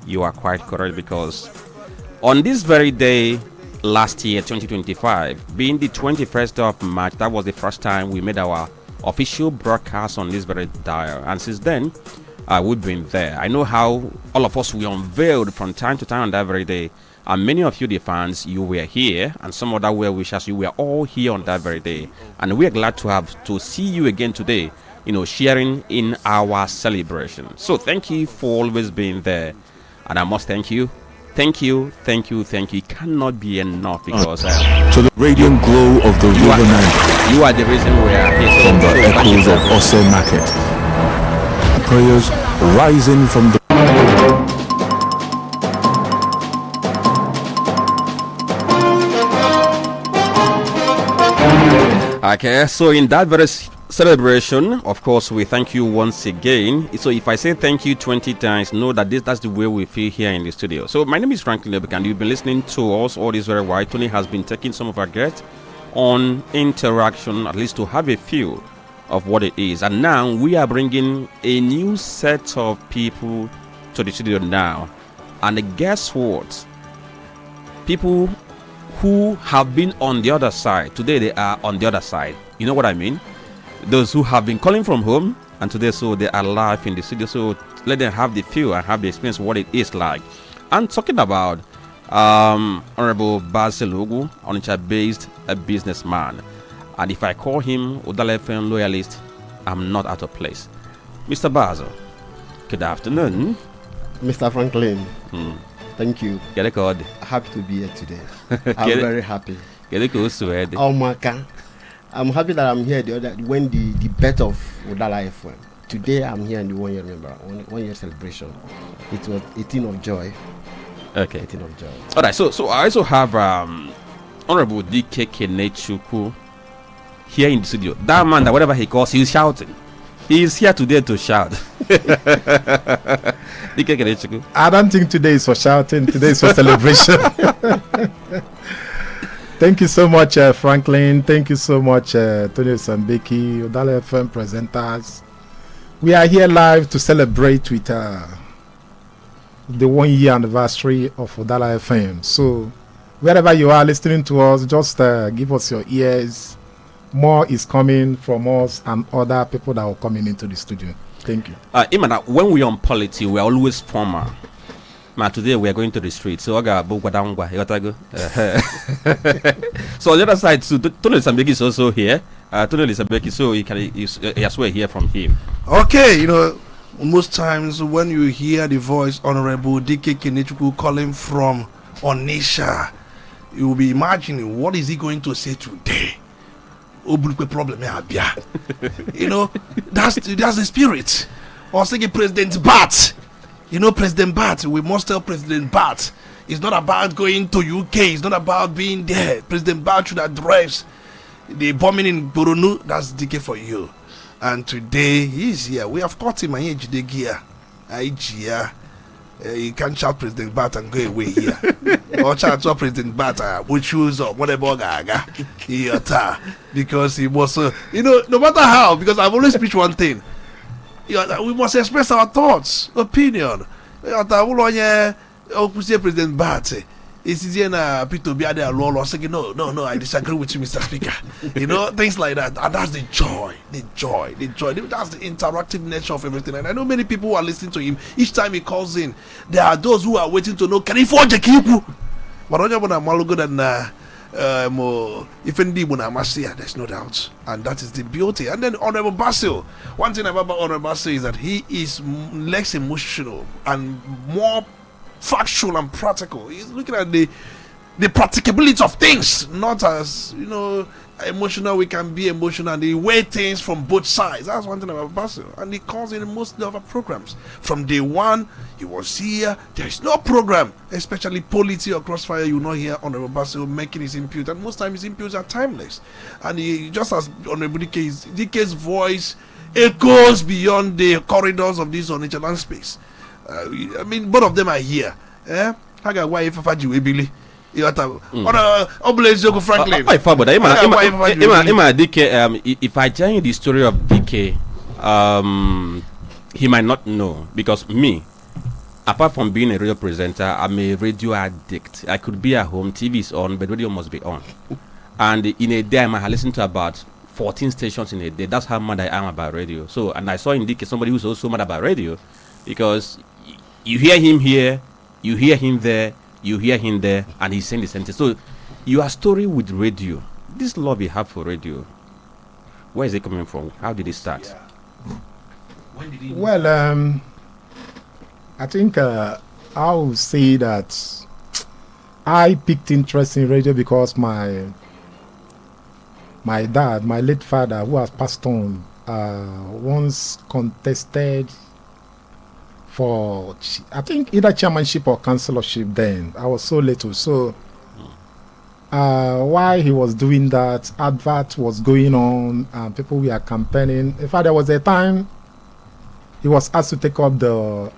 You are quite correct because on this very day last year, 2025, being the 21st of March, that was the first time we made our official broadcast on this very dial. And since then, we've been there. I know how all of us we unveiled from time to time on that very day. And many of you, the fans, you were here, and some other well wishers, you were all here on that very day. And we are glad to have to see you again today, sharing in our celebration. So thank you for always being there. And I must thank you. Thank you. It cannot be enough because to the radiant glow of the river Niger. You are the reason we are here. From the echoes of Ose Market. Prayers rising from the Okay, so in that very celebration, of course, we thank you once again. So if I say thank you 20 times, know that that's the way we feel here in the studio. So my name is Franklin Lebek, and you've been listening to us all this very while. Tony has been taking some of our guests on interaction, at least to have a feel of what it is. And now we are bringing a new set of people to the studio now. And guess what? People who have been on the other side, today they are on the other side. You know what I mean? Those who have been calling from home, and today so they are live in the studio. So let them have the feel and have the experience of what it is like. I'm talking about Honorable Basil Ogu, Onitsha-based a businessman. And if I call him Udala FM loyalist, I'm not out of place. Mr. Basil, good afternoon. Mr. Franklin, thank you. Get a code. Happy to be here today. I'm very happy. Get a code, sweat. Oh my God. I'm happy that I'm here when the birth of Udala FM. Today I'm here in the 1 year one year celebration. It was 18 of joy. Okay. 18 of joy. All right. So I also have Honorable DK Kenechuku here in the studio. That man, that whatever he calls, he's shouting. He is here today to shout. DK Kenechuku. I don't think today is for shouting. Today is for celebration. Thank you so much, Franklin. Thank you so much, Tony Sambeki, Udala FM presenters. We are here live to celebrate with the 1 year anniversary of Udala FM. So, wherever you are listening to us, just give us your ears. More is coming from us and other people that are coming into the studio. Thank you. Imana, when we are on politics, we are always formal. Man, today we are going to the street. So I got go. So on the other side, so Tony Sambeki is also here. Tony Sambeki, so you as well hear from him. Okay, most times when you hear the voice Honorable DK Kenechuku calling from Onitsha, you will be imagining what is he going to say today. Problem that's the spirit. Or say President Bat. President Bat, we must tell President Bat, it's not about going to UK, it's not about being there. President Bat should address the bombing in Boronu. That's DK for you. And today he's here. We have caught him in HD gear. You can't shout President Bat and go away here. Or shout to President Bat with shoes or whatever because he was no matter how, because I've always preached one thing. We must express our thoughts, opinion. President Bat is Peter Biade Lolo saying no, I disagree with you, Mr. Speaker. Things like that. And that's the joy. That's the interactive nature of everything. And I know many people who are listening to him. Each time he calls in, there are those who are waiting to know, can he forge a kipu? But there's no doubt, and that is the beauty. And then Honorable Basil, one thing about Honorable Basil is that he is less emotional and more factual and practical. He's looking at the practicability of things, not as emotional. We can be emotional and they weigh things from both sides. That's one thing about Basil, and he calls in most of our programs. From day one, he was here. There is no program, especially politics or crossfire, you will not hear Honorable Basil making his input, and most times his inputs are timeless. And he, just as Honorable DK's voice echoes beyond the corridors of this Onitsha land space. Both of them are here. Haga wife of Billy. Franklin. If I tell you the story of DK, he might not know, because me, apart from being a radio presenter, I'm a radio addict. I could be at home, TV is on, but radio must be on. And in a day, I might listen to about 14 stations in a day. That's how mad I am about radio. So, and I saw in Dick somebody who's also mad about radio, because you hear him here, you hear him there, you hear him there, and he's saying the same thing. So, your story with radio, this love you have for radio, where is it coming from? How did it start? Yeah. When did it Well, I think I would say that I picked interest in radio because my dad, my late father, who has passed on, once contested for, I think, either chairmanship or councillorship then. I was so little. So while he was doing that, advert was going on and people were campaigning. In fact, there was a time he was asked to take up the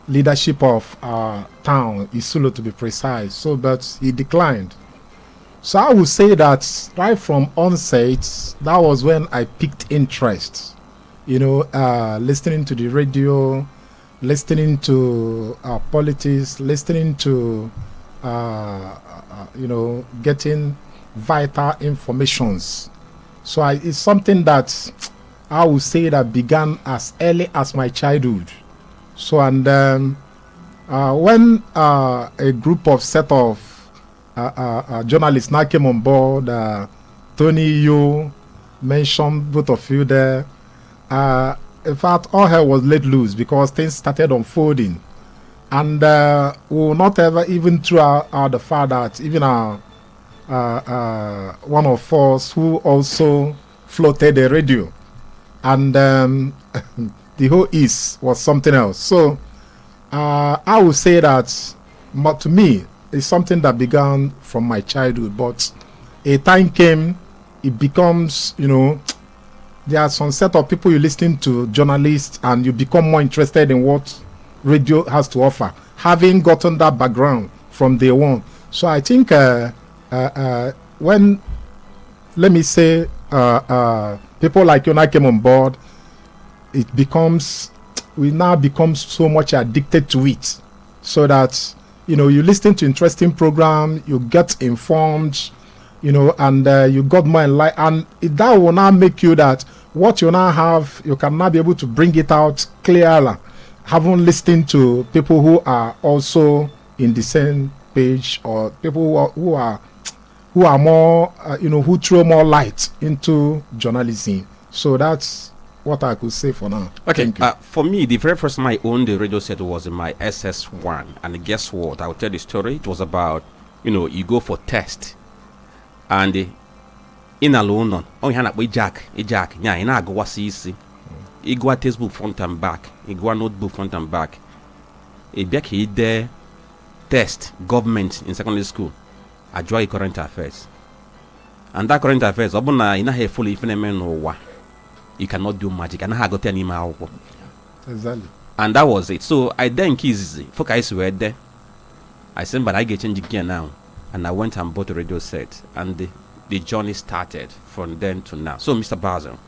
leadership of our town, Isulo to be precise. So, but he declined. So I would say that right from onset, that was when I picked interest. You know, listening to the radio, listening to politics, listening to, you know, getting vital informations. So it's something that I would say that began as early as my childhood. So, and when a group of set of journalists now came on board, Tony, you mentioned both of you there. In fact, all hell was let loose because things started unfolding. And we will not ever even throw out the fact that even one of us who also floated the radio. And the whole East was something else. So I would say that, but to me, it's something that began from my childhood. But a time came, it becomes, you know, there are some set of people you listen to, journalists, and you become more interested in what radio has to offer, having gotten that background from day one. So I think when, let me say, people like you and I came on board, it becomes, we now become so much addicted to it, so that, you know, you listen to interesting program, you get informed, you know, and you got more enlightened, and that will now make you that what you now have, you can now be able to bring it out clearer, having listened to people who are also in the same page, or people who are more, you know, who throw more light into journalism. So that's what I could say for now. Okay, for me, the very first time I owned the radio set was in my SS1. And guess what? I'll tell the story. It was about, you know, you go for test. And in alone, oh, you have a jack, yeah, and I go what see. You go a textbook front and back. You go a notebook front and back. A back there test government in secondary school. I join current affairs. And that current affairs, fully you cannot do magic. And I got any more. Exactly. And that was it. So I then easy. Focus were there. I said, but I get changing gear now. And I went and bought a radio set. And the journey started from then to now. So, Mr. Basil,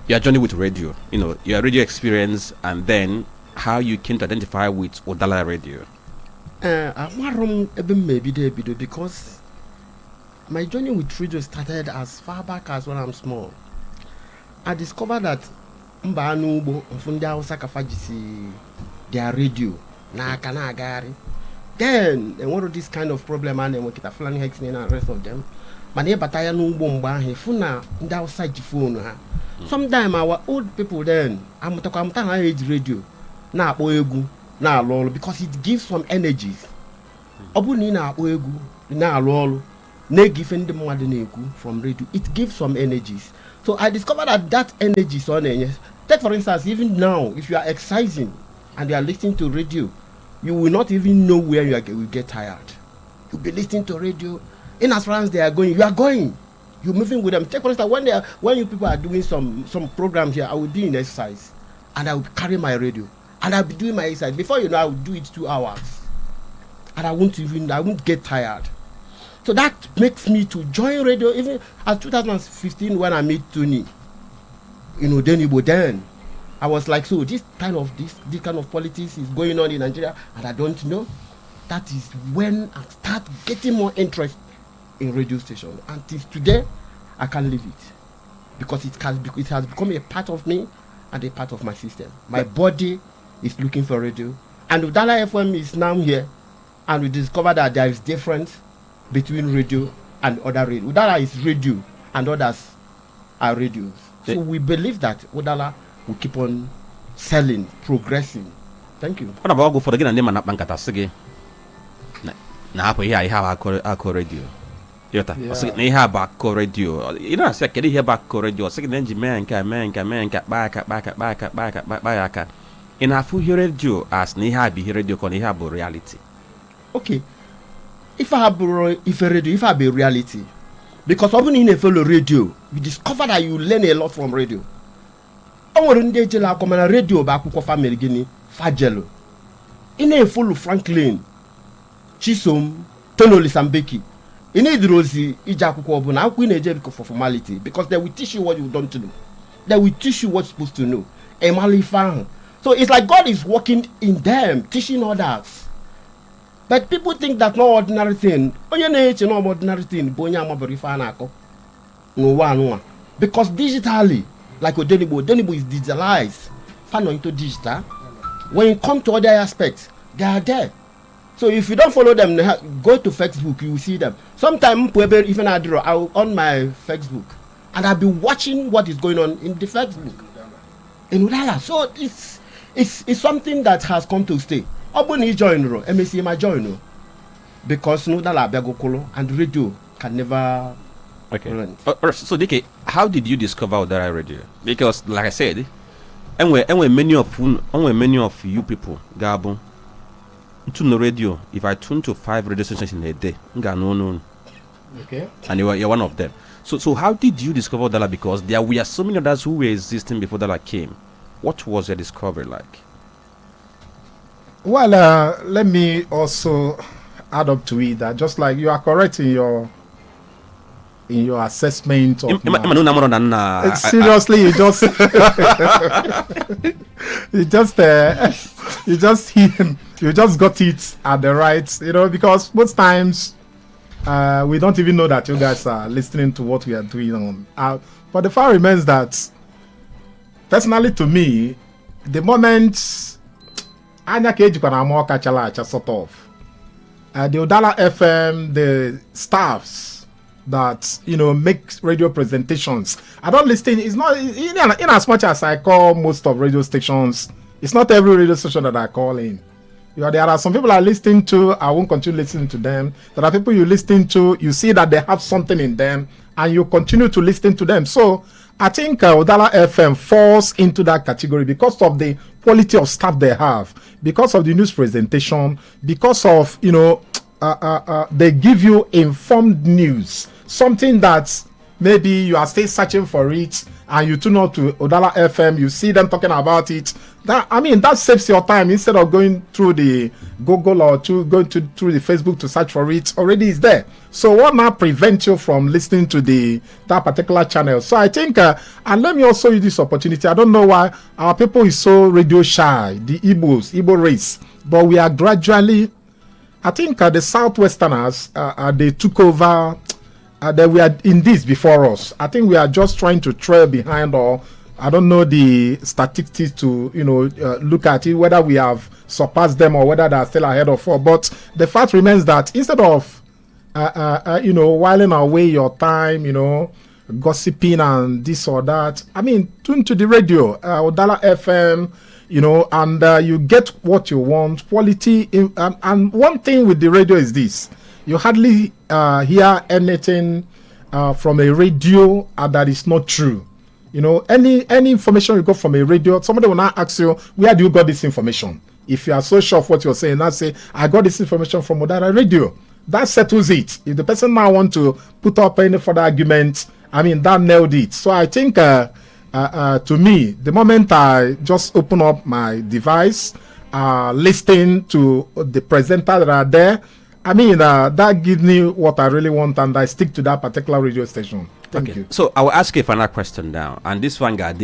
your journey with radio, you know, your radio experience, and then how you came to identify with Udala Radio. Because my journey with radio started as far back as when I'm small. I discovered that their radio then and what of this kind of problem and then kita flying hex and the rest of them. Mane bataya no bomba he funa outside the phone. Sometimes our old people then I'm age radio na oegu na lol because it gives some energies. Obuni na oegu na lol ne giving the more than from radio. It gives some energies. So I discovered that energy is on. Take for instance, even now, if you are exercising and you are listening to radio, you will not even know where you will get tired. You'll be listening to radio. In as far as they are going, you are going. You're moving with them. Take for instance, when you people are doing some programs here, I will do an exercise and I will carry my radio and I'll be doing my exercise. Before you know, I will do it 2 hours. And I won't get tired. So that makes me to join radio even as 2015 when I met Tony. You know, then I was like, so this kind of politics is going on in Nigeria, and I don't know. That is when I start getting more interest in radio station. Until today, I can't leave it because it has become a part of me and a part of my system. My body is looking for radio, and Udala FM is now here, and we discovered that there is difference between radio and other radio. Udala is radio, and others are radios. So we believe that Udala will keep on selling, progressing. Thank you. What about go for the game and name and Bankata Sige? Na hapo here I have a radio. Yota. So na have a radio. You know I say can you hear back radio? Say then man back. In a full radio as na have be radio kon have reality. Okay. If I have a reality, because often in a fellow radio, you discover that you learn a lot from radio. I want to tell you that radio back to family Guinea, Fajelo. In a full Franklin, Chisom, Tonoli Sambeki. In a Rosie, Ijakuko, now Queen Ejerico for formality, because they will teach you what you don't know. They will teach you what's supposed to know. Emali Fan. So it's like God is working in them, teaching others. But people think that's no ordinary thing. No ordinary thing. Because digitally, like Denibo is digitalized. Fan into digital. When it comes to other aspects, they are there. So if you don't follow them, go to Facebook, you will see them. Sometimes even I'll on my Facebook, and I'll be watching what is going on in the Facebook. In Udala. So it's something that has come to stay. Obuni join MSC my join because Udala Begokolo and radio can never run. So DK, how did you discover Udala radio? Because like I said, and when many of you people Gabon tune the radio, if I tune to 5 radio stations in a day, no. Okay. And you're one of them. So how did you discover Udala? Because there were so many others who were existing before Udala came. What was your discovery like? Well, let me also add up to it that just like you are correct in your assessment of seriously, you just you just got it at the right, because most times we don't even know that you guys are listening to what we are doing on. But the fact remains that personally to me, the moment Anya Keji Panamo Kachala sort of. The Udala FM, the staffs that make radio presentations. I don't listen. It's not in as much as I call most of radio stations. It's not every radio station that I call in. There are some people I listen to. I won't continue listening to them. There are people you listen to. You see that they have something in them, and you continue to listen to them. So I think Udala FM falls into that category because of the quality of staff they have, because of the news presentation, because of they give you informed news, something that maybe you are still searching for it, and you tune out to Udala FM, you see them talking about it. That saves your time instead of going through the Google or through the Facebook to search for it. Already is there. So what now prevents you from listening to that particular channel? So I think, and let me also use this opportunity. I don't know why our people is so radio shy, the Igbo race, but we are gradually. I think the Southwesterners they took over. They were in this before us. I think we are just trying to trail behind, or I don't know the statistics to look at it, whether we have surpassed them or whether they are still ahead of us. But the fact remains that instead of whiling away your time, gossiping and this or that, tune to the radio, Udala FM, and you get what you want, quality. And one thing with the radio is this: you hardly hear anything from a radio that is not true. Any information you got from a radio, somebody will now ask you, where do you got this information? If you are so sure of what you're saying, now say, I got this information from Udala radio. That settles it. If the person now want to put up any further argument, that nailed it. So I think, to me, the moment I just open up my device, listening to the presenter that are there, that gives me what I really want, and I stick to that particular radio station. Thank you. So I will ask you a final question now, and this one got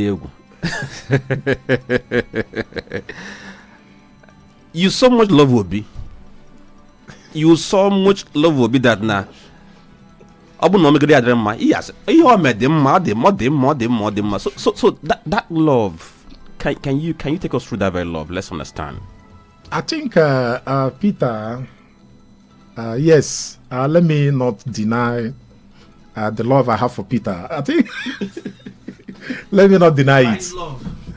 You so much love Obi. You so much love Obi that now. Abu no megre adrema. Yes. You made them mad, so that love. Can you take us through that very love? Let's understand. I think Peter, yes, let me not deny the love I have for Peter. I think let me not deny it.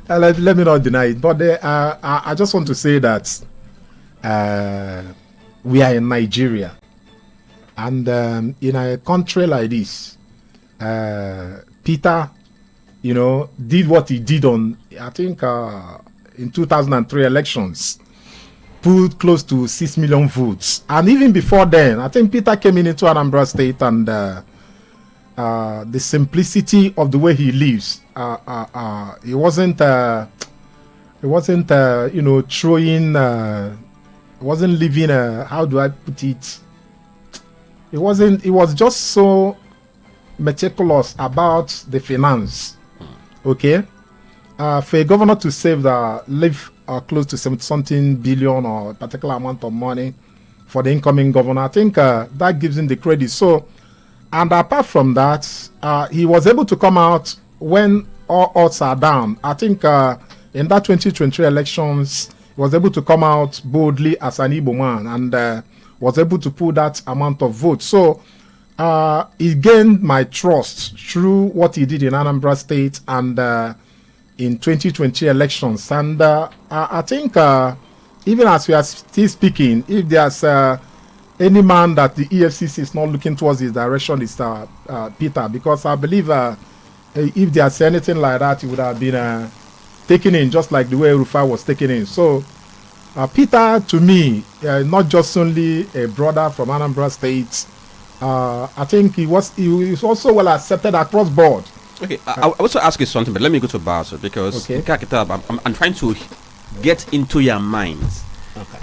Let me not deny it. But I just want to say that we are in Nigeria, and in a country like this, Peter, did what he did on, I think, in 2003 elections, pulled close to 6 million votes. And even before then, I think Peter came into Anambra State, and the simplicity of the way he lives, he wasn't throwing, he wasn't living, how do I put it? It was just so meticulous about the finance. Okay? For a governor to live close to 70-something billion or a particular amount of money for the incoming governor, I think that gives him the credit. So, and apart from that, he was able to come out when all odds are down. I think in that 2023 elections, he was able to come out boldly as an Igbo man, and was able to pull that amount of votes. So he gained my trust through what he did in Anambra State and in 2020 elections. And I think even as we are still speaking, if there's any man that the EFCC is not looking towards his direction, is Peter, because I believe if there's anything like that, he would have been taken in just like the way Rufai was taken in. So Peter, to me, not just only a brother from Anambra State, I think he was also well accepted across board. Okay, I also ask you something, but let me go to Basu, because I'm trying to get into your minds. Okay.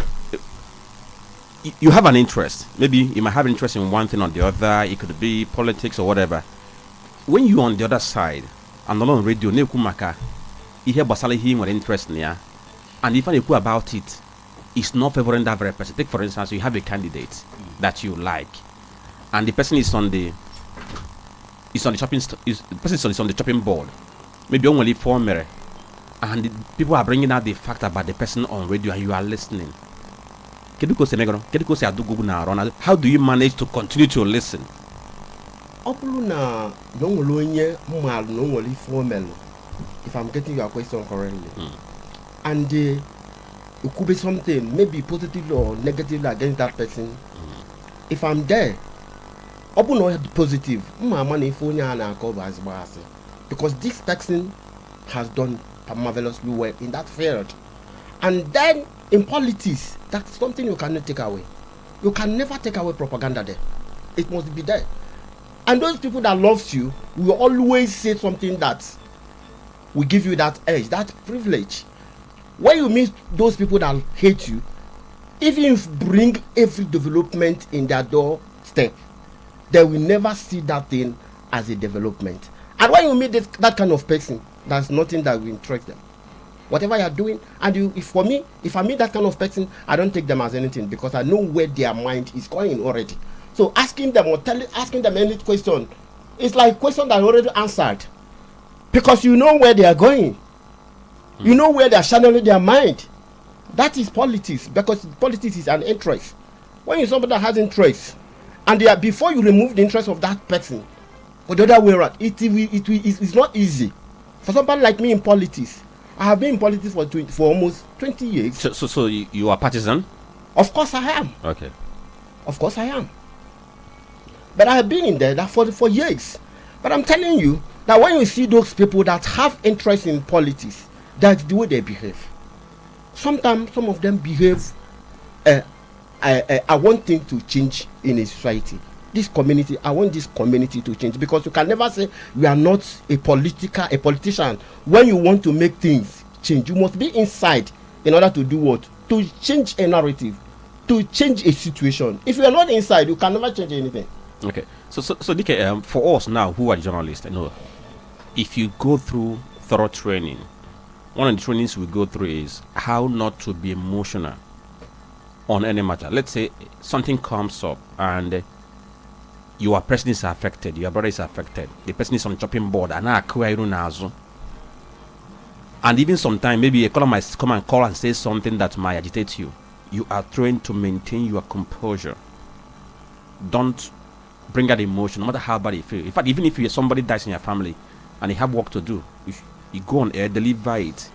You have an interest. Maybe you might have interest in one thing or the other. It could be politics or whatever. When you're on the other side, and on radio, you hear Basali him with interest near, and if you know about it, it's not favoring that very person. Take, for instance, you have a candidate that you like, and the person is on the chopping board, maybe only 4 minutes, and people are bringing out the fact about the person on radio, and you are listening. How do you manage to continue to listen? If I'm getting your question correctly, and it could be something maybe positive or negative against that person. If I'm there, open or positive, because this person has done marvelously well in that field. And then in politics, that's something you cannot take away. You can never take away propaganda there. It must be there. And those people that loves you will always say something that will give you that edge, that privilege. When you meet those people that hate you, even if you bring every development in their doorstep, they will never see that thing as a development. And when you meet that kind of person, there's nothing that will interest them. Whatever you are doing, and if I meet that kind of person, I don't take them as anything, because I know where their mind is going already. So asking them any question, it's like question that I already answered, because you know where they are going. You know where they are channeling their mind. That is politics, because politics is an interest. When you're somebody that has interest, and before you remove the interest of that person, or the other way around, it's not easy. For somebody like me in politics, I have been in politics for almost 20 years. So you are partisan? Of course I am. Okay. Of course I am. But I have been in there for years. But I'm telling you that when you see those people that have interest in politics, that's the way they behave. Sometimes some of them behave. I want things to change in a society. I want this community to change, because you can never say you are not a politician. When you want to make things change, you must be inside in order to do what? To change a narrative, to change a situation. If you are not inside, you can never change anything. Okay. So DK, for us now who are journalists, I know if you go through thorough training one of the trainings we go through is how not to be emotional on any matter. Let's say something comes up and your person is affected, your brother is affected, the person is on chopping board, and even sometimes maybe a caller might come and call and say something that might agitate you. You are trained to maintain your composure. Don't bring out emotion, no matter how bad you feel. In fact, even if somebody dies in your family and you have work to do, you go on air, deliver it,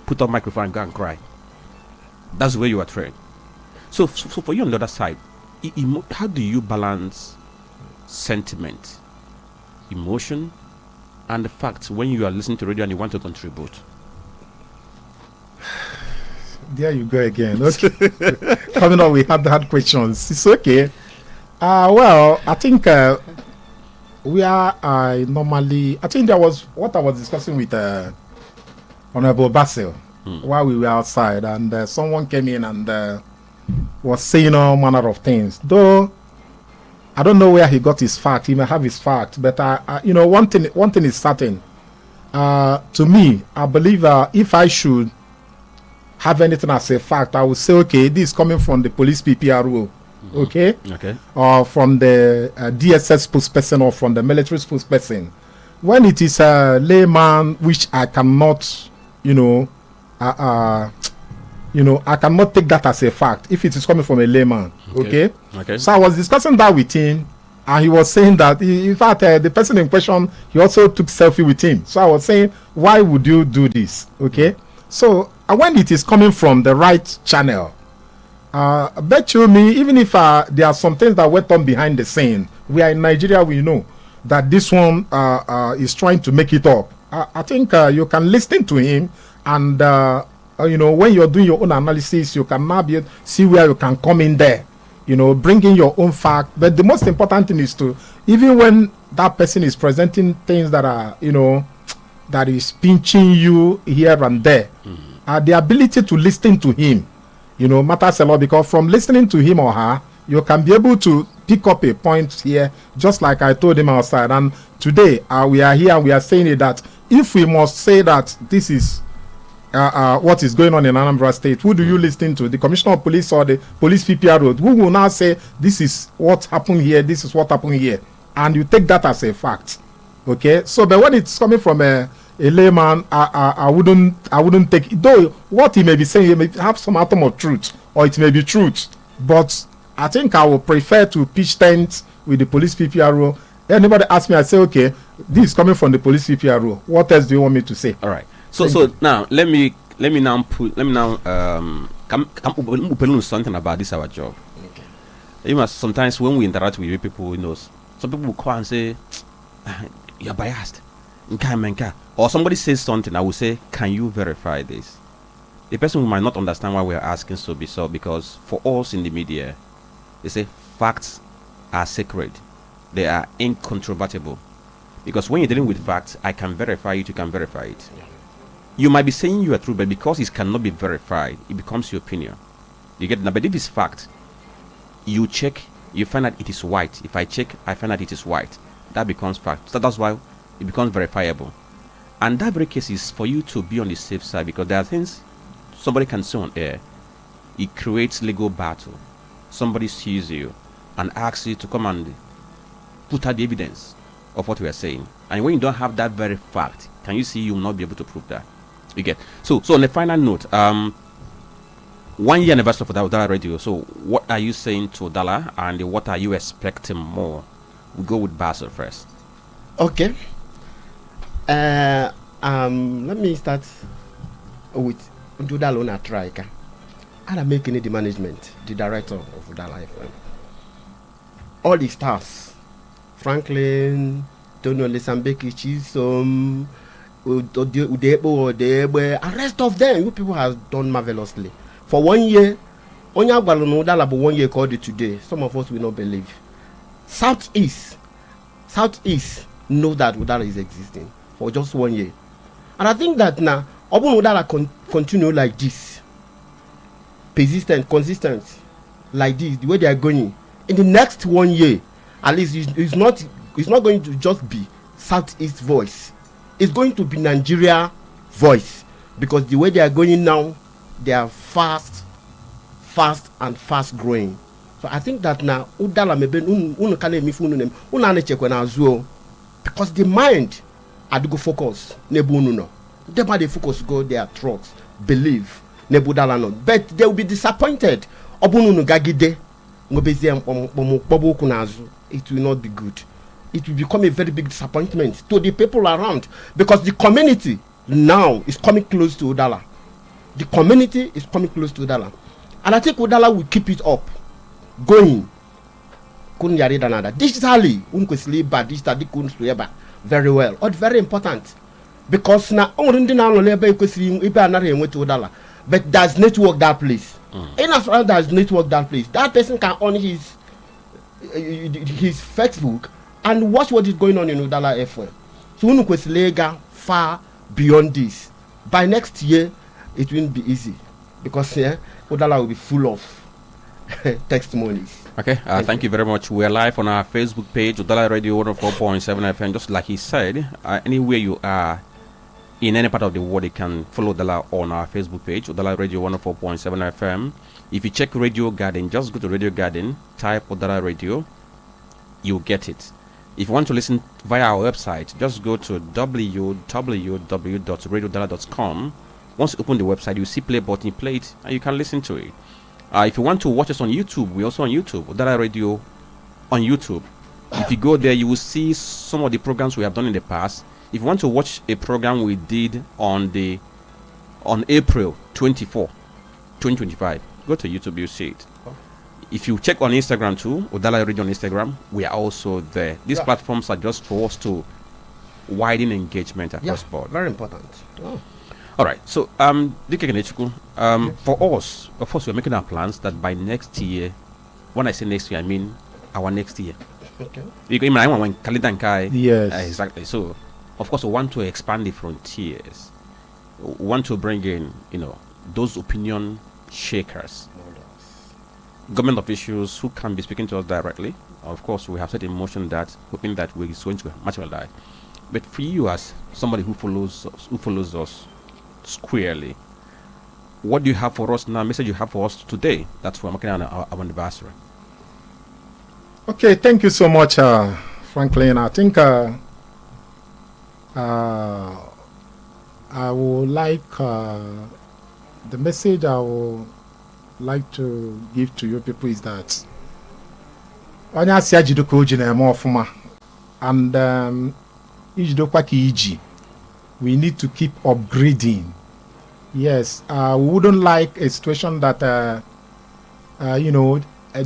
put on microphone and go and cry. That's the way you are trained. So for you on the other side, how do you balance sentiment, emotion, and the fact when you are listening to radio and you want to contribute? There you go again. Okay. Coming up, we had hard questions. It's okay. Well, I think I think there was what I was discussing with Honorable Basil while we were outside, and someone came in and was saying all manner of things. Though I don't know where he got his fact. He may have his fact, but one thing is certain. To me, I believe if I should have anything as a fact, I would say, okay, this is coming from the police PPRO, okay, or from the DSS spokesperson or from the military spokesperson. When it is a layman, which I cannot, I cannot take that as a fact if it is coming from a layman. Okay. So I was discussing that with him, and he was saying that in fact the person in question, he also took selfie with him. So I was saying, why would you do this? Okay. So when it is coming from the right channel, bet you me, even if there are some things that went on behind the scene, we are in Nigeria, we know that this one is trying to make it up. I think you can listen to him, and when you're doing your own analysis, you can now see where you can come in there, bring in your own fact. But the most important thing is to, even when that person is presenting things that are, that is pinching you here and there, the ability to listen to him, matters a lot, because from listening to him or her, you can be able to pick up a point here, just like I told him outside. And today we are here and we are saying it, that if we must say that this is what is going on in Anambra State, who do you listen to? The Commissioner of Police or the Police PPRO? Who will now say this is what happened here, this is what happened here, and you take that as a fact. Okay, so but when it's coming from a layman, I wouldn't take it. Though what he may be saying, he may have some atom of truth, or it may be truth, but I think I would prefer to pitch tent with the police PPRO. Anybody ask me, I say, okay, this is coming from the police PPRO. What else do you want me to say? All right. So now let me now come open something about this our job. Okay. Sometimes when we interact with people, some people will call and say, you're biased. Or somebody says something, I will say, can you verify this? The person might not understand why we are asking so, because for us in the media, they say facts are sacred. They are incontrovertible. Because when you're dealing with facts, I can verify it, you can verify it. Yeah. You might be saying you are true, but because it cannot be verified, it becomes your opinion. You get that? But if it's fact, you check, you find out it is white. If I check, I find out it is white. That becomes fact. So that's why it becomes verifiable. And that very case is for you to be on the safe side, because there are things somebody can say on air. It creates legal battle. Somebody sees you and asks you to come and put out the evidence of what we are saying. And when you don't have that very fact, can you see you will not be able to prove that? You get. So on the final note, 1 year anniversary for Udala Radio. So what are you saying to Udala, and what are you expecting more? We'll go with Basil first. Okay. Let me start with Udala on a trike. I'm making the management, the director of Udala FM. All the stars, Franklin, Tono Lesambeki, Chisom, Udebo, and rest of them, you people have done marvelously. For 1 year, Onya Udala, but 1 year called it today. Some of us will not believe. Southeast know that Udala is existing for just 1 year. And I think that now, Obun Udala continue like this, persistent, consistent, like this, the way they are going. In the next 1 year, at least it's not going to just be Southeast voice. It's going to be Nigeria voice. because the way they are going now, they are fast growing. So I think that now Udala maybe because the mind had to go focus nebununo. They focus go their trucks, believe nebudala no, but they will be disappointed. Obununu gagide it will not be good. It will become a very big disappointment to the people around, because the community now is coming close to Udala. The community is coming close to Udala, and I think Udala will keep it up going. Digitally, very well, or very important, because now but there's network that place. In as far as there's network that place, that person can on his Facebook and watch what is going on in Udala FM. So Lega far beyond this. By next year, it will be easy, because Udala will be full of testimonies. Okay, thank you very much. We're live on our Facebook page, Udala Radio 104.7 FM. Just like he said, anywhere you are in any part of the world, you can follow Udala on our Facebook page, Udala Radio 104.7 FM. If you check Radio Garden, just go to Radio Garden, type Udala Radio, you'll get it. If you want to listen via our website, just go to www.radiodala.com. Once you open the website, you see play button, you play it, and you can listen to it. If you want to watch us on YouTube, we're also on YouTube, Udala Radio on YouTube. If you go there, you will see some of the programs we have done in the past. If you want to watch a program we did on April 24, 2025, go to YouTube, you see it. If you check on Instagram too, Udala Radio on Instagram, we are also there. These platforms are just for us to widen engagement across board. Very important. All right. So, for us, of course, we're making our plans that by next year, when I say next year, I mean our next year. Okay. Yes. Exactly. So, of course, we want to expand the frontiers. We want to bring in, those opinion shakers, government officials who can be speaking to us directly. Of course, we have set in motion that, hoping that we're going to materialize. But for you, as somebody who follows us squarely, what do you have for us now? Message you have for us today? That's what I'm making our anniversary. Okay, thank you so much, Franklin. I think I would like the message I would like to give to you people is that and we need to keep upgrading. Yes, we wouldn't like a situation that a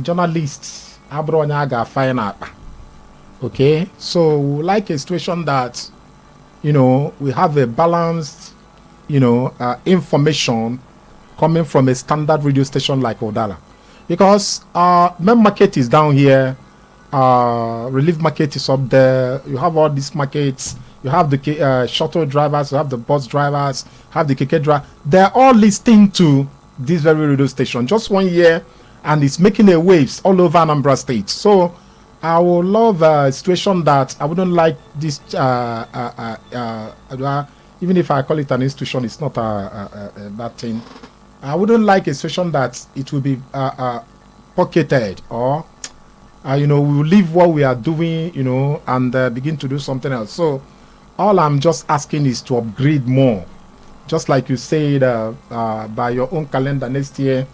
journalist okay, so we like a situation that we have a balanced information coming from a standard radio station like Udala, because main market is down here, relief market is up there. You have all these markets. You have the shuttle drivers, you have the bus drivers, have the keke driver. They're all listening to this very radio station. Just 1 year, and it's making a waves all over Anambra State. So I would love a situation that I wouldn't like this. Even if I call it an institution, it's not a bad thing. I wouldn't like a situation that it will be pocketed, or we will leave what we are doing, and begin to do something else. So all I'm just asking is to upgrade more. Just like you said, by your own calendar next year,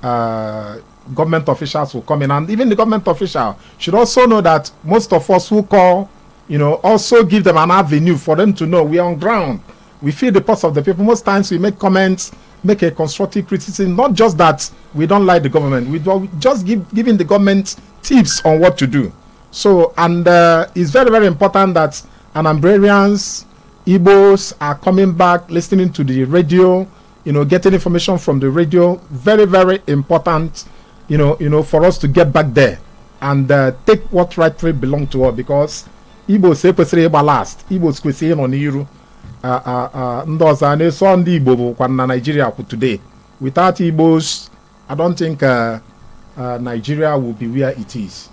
government officials will come in, and even the government official should also know that most of us who call, also give them an avenue for them to know we are on ground. We feel the pulse of the people. Most times we make comments, make a constructive criticism, not just that we don't like the government. We just giving the government tips on what to do. So, and it's very, very important that Anambrarians, Igbos are coming back, listening to the radio, getting information from the radio. Very, very important, for us to get back there and take what rightfully belong to us, because Igbos say kwesịrị last. Igbos kwesịrị nọ n'iru. Ndị ọzọ na-eso ndị Igbo bụkwa na Nigeria today. Without Igbos, I don't think Nigeria will be where it is.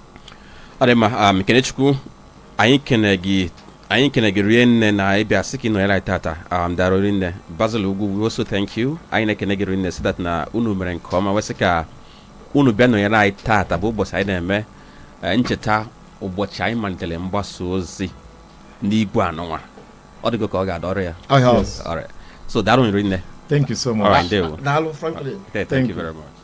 Adema, Kenechukwu, anyị kene gị anyị kene gị rie nne na ịbịa sị ka ị nọnyere anyị tata daro rinne Basil Ugwu we also thank you anyị na-ekene gị rinne si that na unu mere nke ọma wesị ka unu bịa nọnyere anyị tata bụ ụbọchị anyị na-eme ncheta ụbọchị anyị malitere mgbasa ozi n'igwe anụnwa ọ dịgo ka ọ ga-ada ọrụ ya Yes. all right so daro rinne Thank you so much. all right, Daalụ Franklin. okay, thank you very much.